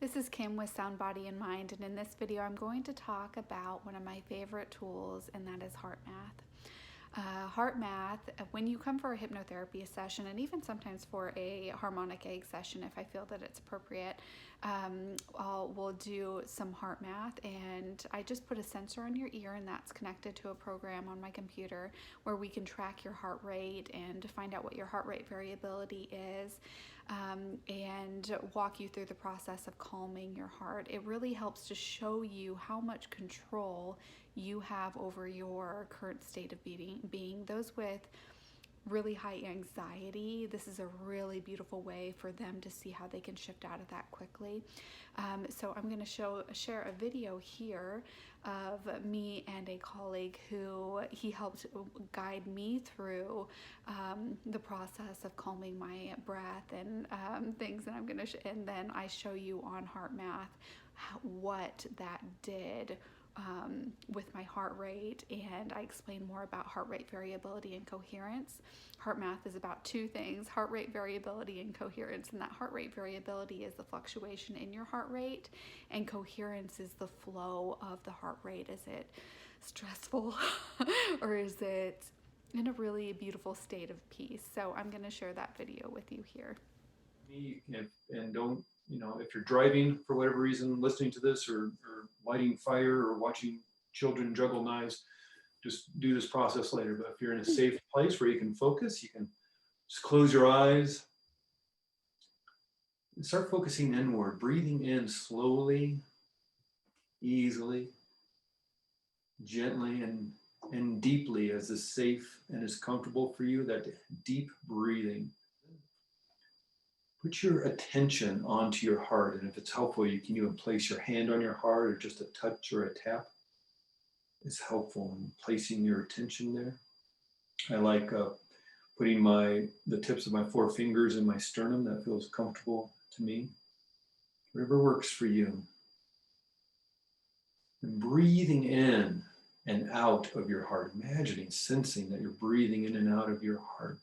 This is Kim with Sound Body and Mind, and in this video I'm going to talk about one of my favorite tools, and that is HeartMath. HeartMath, when you come for a hypnotherapy session, and even sometimes for a harmonic egg session if I feel that it's appropriate, we'll do some HeartMath, and I just put a sensor on your ear, and that's connected to a program on my computer where we can track your heart rate and find out what your heart rate variability is, and walk you through the process of calming your heart. It really helps to show you how much control you have over your current state of being. Those with really high anxiety, this is a really beautiful way for them to see how they can shift out of that quickly. So I'm going to share a video here of me and a colleague who he helped guide me through the process of calming my breath and things. And I'm going to and then I show you on HeartMath what that did with my heart rate, and I explain more about heart rate variability and coherence. HeartMath is about two things: heart rate variability and coherence. And that heart rate variability is the fluctuation in your heart rate, and coherence is the flow of the heart rate. Is it stressful or is it in a really beautiful state of peace? So I'm going to share that video with you here. And don't, if you're driving for whatever reason, listening to this, or lighting fire or watching children juggle knives, just do this process later. But if you're in a safe place where you can focus, you can just close your eyes and start focusing inward, breathing in slowly, easily, gently, and deeply, as is safe and as comfortable for you. That deep breathing. Put your attention onto your heart, and if it's helpful, you can even place your hand on your heart, or just a touch or a tap is helpful in placing your attention there. I like putting the tips of my four fingers in my sternum. That feels comfortable to me. Whatever works for you. And breathing in and out of your heart, imagining, sensing that you're breathing in and out of your heart.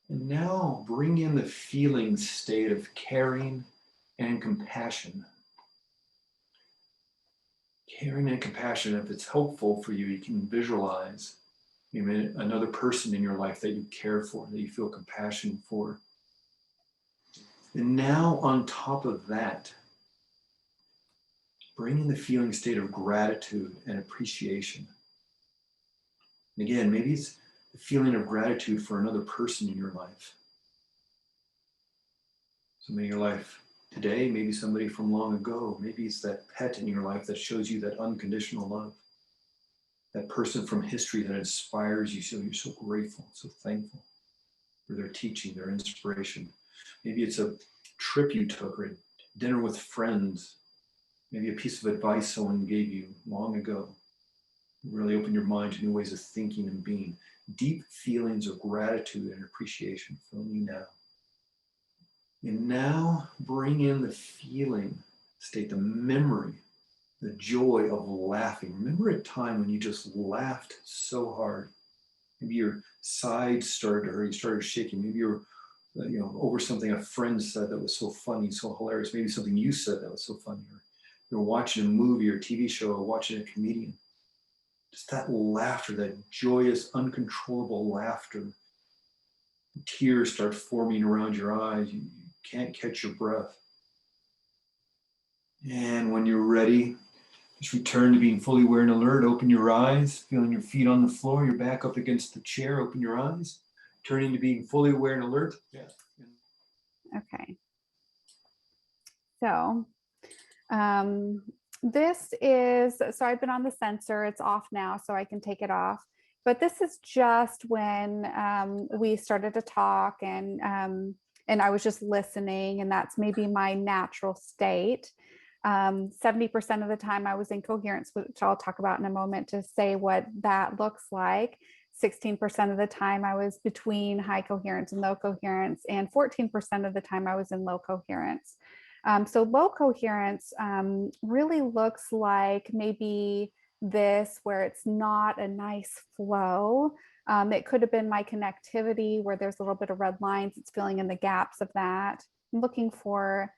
And now bring in the feeling state of caring and compassion. Caring and compassion, if it's helpful for you, you can visualize another person in your life that you care for, that you feel compassion for. And now on top of that, bring in the feeling state of gratitude and appreciation. And again, maybe it's the feeling of gratitude for another person in your life. Somebody in your life today, maybe somebody from long ago. Maybe it's that pet in your life that shows you that unconditional love. That person from history that inspires you, so you're so grateful, so thankful for their teaching, their inspiration. Maybe it's a trip you took, or a dinner with friends. Maybe a piece of advice someone gave you long ago. Really open your mind to new ways of thinking and being. Deep feelings of gratitude and appreciation filling you now. And now bring in the feeling state, the memory, the joy of laughing. Remember a time when you just laughed so hard. Maybe your sides started to hurt, you started shaking. Maybe you were over something a friend said that was so funny, so hilarious. Maybe something you said that was so funny. Or you're watching a movie or TV show or watching a comedian. Just that laughter, that joyous, uncontrollable laughter. Tears start forming around your eyes. You can't catch your breath. And when you're ready, just return to being fully aware and alert. Open your eyes, feeling your feet on the floor, your back up against the chair. Open your eyes, turning to being fully aware and alert. Yeah. Okay. So this is, so I've been on the sensor. It's off now, so I can take it off. But this is just when we started to talk, and I was just listening, and that's maybe my natural state. 70% of the time I was in coherence, which I'll talk about in a moment to say what that looks like. 16% of the time I was between high coherence and low coherence, and 14% of the time I was in low coherence. So low coherence really looks like maybe this, where it's not a nice flow. It could have been my connectivity, where there's a little bit of red lines. It's filling in the gaps of that. I'm looking for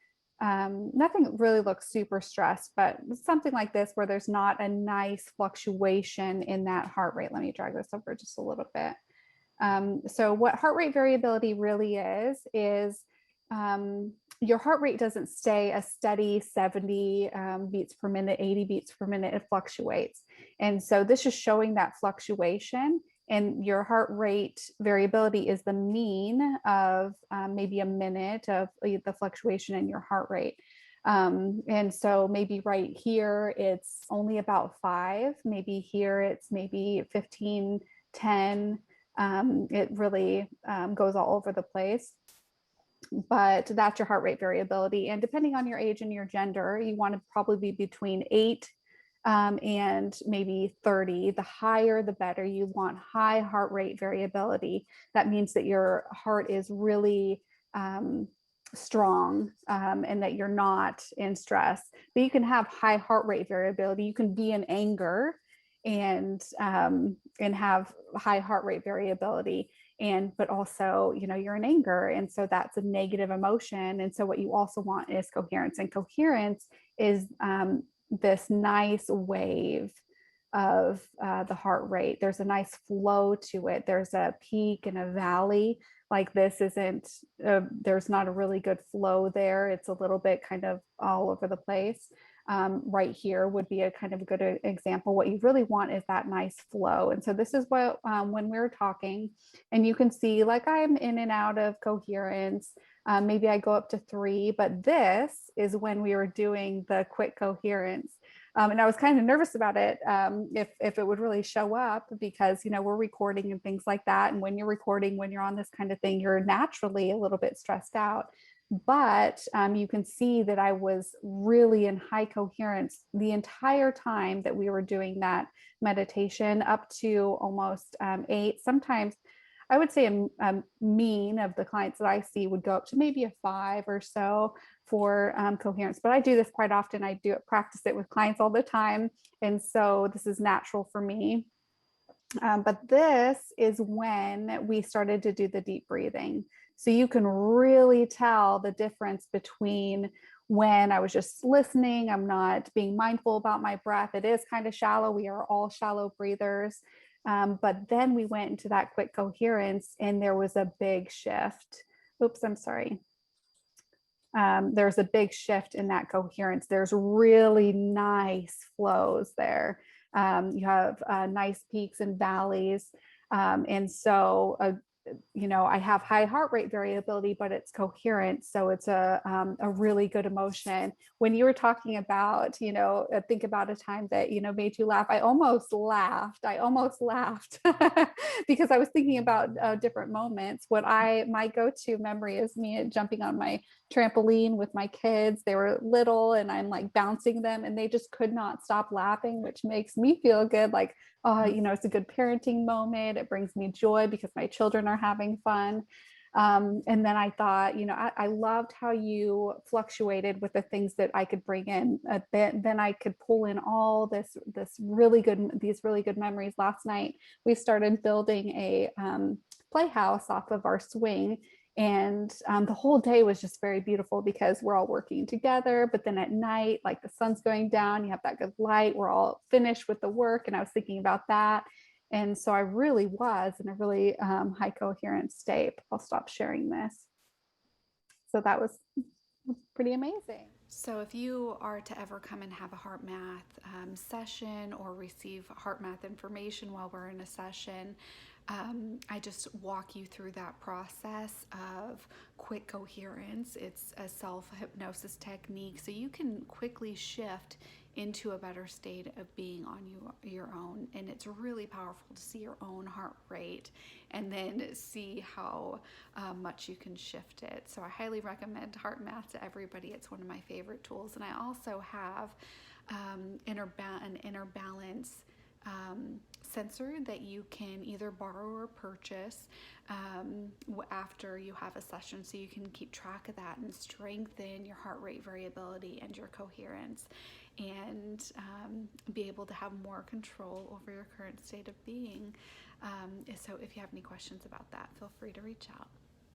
Nothing really looks super stressed, but something like this where there's not a nice fluctuation in that heart rate. Let me drag this over just a little bit. So what heart rate variability really is your heart rate doesn't stay a steady 70 beats per minute, 80 beats per minute. It fluctuates. And so this is showing that fluctuation. And your heart rate variability is the mean of maybe a minute of the fluctuation in your heart rate. And so maybe right here, it's only about 5. Maybe here, it's maybe 15, 10. It really goes all over the place. But that's your heart rate variability. And depending on your age and your gender, you want to probably be between 8 and maybe 30. The higher, the better. You want high heart rate variability. That means that your heart is really strong and that you're not in stress. But you can have high heart rate variability. You can be in anger and have high heart rate variability, but also, you're in anger, and so that's a negative emotion. And so what you also want is coherence, and coherence is this nice wave of the heart rate. There's a nice flow to it. There's a peak and a valley. Like this isn't, there's not a really good flow there. It's a little bit kind of all over the place. Right here would be a kind of a good example. What you really want is that nice flow. And so this is what, when we're talking, and you can see like I'm in and out of coherence. Maybe I go up to 3, but this is when we were doing the quick coherence. And I was kind of nervous about it, if it would really show up, because, we're recording and things like that. And when you're recording, when you're on this kind of thing, you're naturally a little bit stressed out. But you can see that I was really in high coherence the entire time that we were doing that meditation, up to almost 8. Sometimes I would say a mean of the clients that I see would go up to maybe a 5 or so for coherence. But I do this quite often. I practice it with clients all the time. And so this is natural for me. But this is when we started to do the deep breathing. So you can really tell the difference between when I was just listening, I'm not being mindful about my breath. It is kind of shallow. We are all shallow breathers. But then we went into that quick coherence, and there was a big shift. Oops, I'm sorry. There's a big shift in that coherence. There's really nice flows there. You have nice peaks and valleys. And so, I have high heart rate variability, but it's coherent. So it's a really good emotion. When you were talking about, think about a time that, made you laugh. I almost laughed because I was thinking about different moments. My go-to memory is me jumping on my trampoline with my kids. They were little and I'm like bouncing them, and they just could not stop laughing, which makes me feel good. Like, it's a good parenting moment. It brings me joy because my children are having fun. And then I thought, I loved how you fluctuated with the things that I could bring in a bit. Then I could pull in all these really good memories. Last night, we started building a playhouse off of our swing. And the whole day was just very beautiful because we're all working together. But then at night, like the sun's going down, you have that good light. We're all finished with the work. And I was thinking about that. And so I really was in a really high coherence state. I'll stop sharing this. So that was pretty amazing. So if you are to ever come and have a HeartMath session or receive HeartMath information while we're in a session, I just walk you through that process of quick coherence. It's a self-hypnosis technique, so you can quickly shift into a better state of being on your own. And it's really powerful to see your own heart rate and then see how much you can shift it. So I highly recommend HeartMath to everybody. It's one of my favorite tools. And I also have an inner balance sensor that you can either borrow or purchase after you have a session, so you can keep track of that and strengthen your heart rate variability and your coherence, and be able to have more control over your current state of being. So if you have any questions about that, feel free to reach out.